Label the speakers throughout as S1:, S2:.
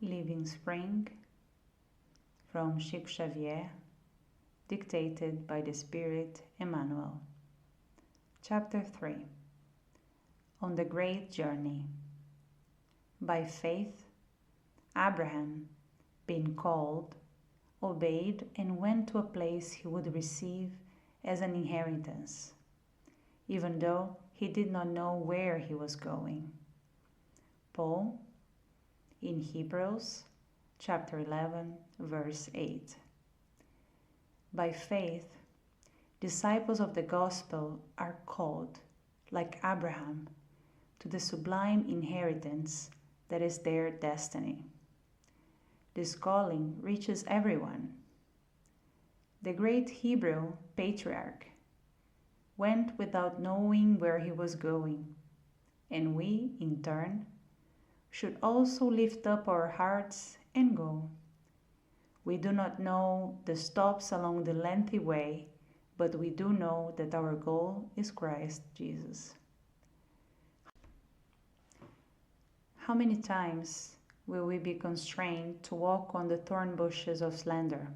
S1: Living Spring from Chico Xavier, dictated by the Spirit Emmanuel. Chapter 3. On the Great Journey. By faith, Abraham, being called, obeyed and went to a place he would receive as an inheritance, even though he did not know where he was going. Paul, in Hebrews chapter 11, verse 8. By faith, disciples of the gospel are called, like Abraham, to the sublime inheritance that is their destiny. This calling reaches everyone. The great Hebrew patriarch went without knowing where he was going, and we, in turn, should also lift up our hearts and go. We do not know the stops along the lengthy way, but we do know that our goal is Christ Jesus. How many times will we be constrained to walk on the thorn bushes of slander?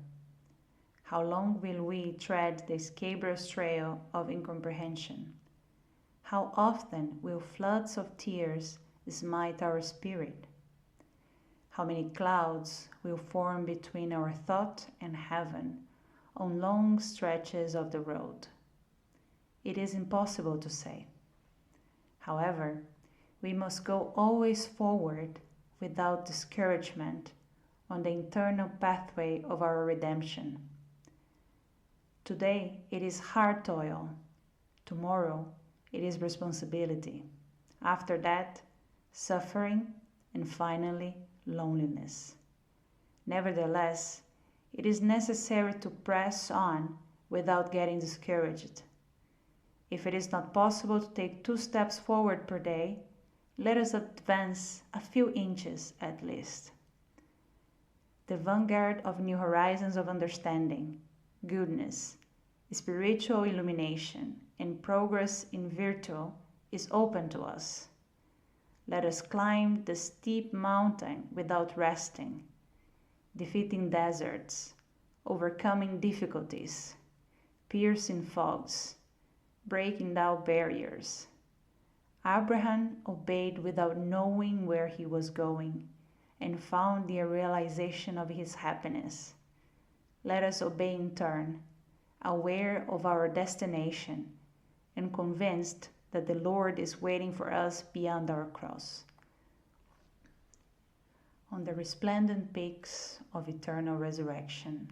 S1: How long will we tread the scabrous trail of incomprehension? How often will floods of tears smite our spirit? How many clouds will form between our thought and heaven on long stretches of the road? It is impossible to say. However, we must go always forward without discouragement on the internal pathway of our redemption. Today it is hard toil. Tomorrow it is responsibility. After that, suffering, and finally, loneliness. Nevertheless, it is necessary to press on without getting discouraged. If it is not possible to take 2 steps forward per day, let us advance a few inches at least. The vanguard of new horizons of understanding, goodness, spiritual illumination, and progress in virtue is open to us. Let us climb the steep mountain without resting, defeating deserts, overcoming difficulties, piercing fogs, breaking down barriers. Abraham obeyed without knowing where he was going and found the realization of his happiness. Let us obey in turn, aware of our destination and convinced that the Lord is waiting for us beyond our cross. On the resplendent peaks of eternal resurrection.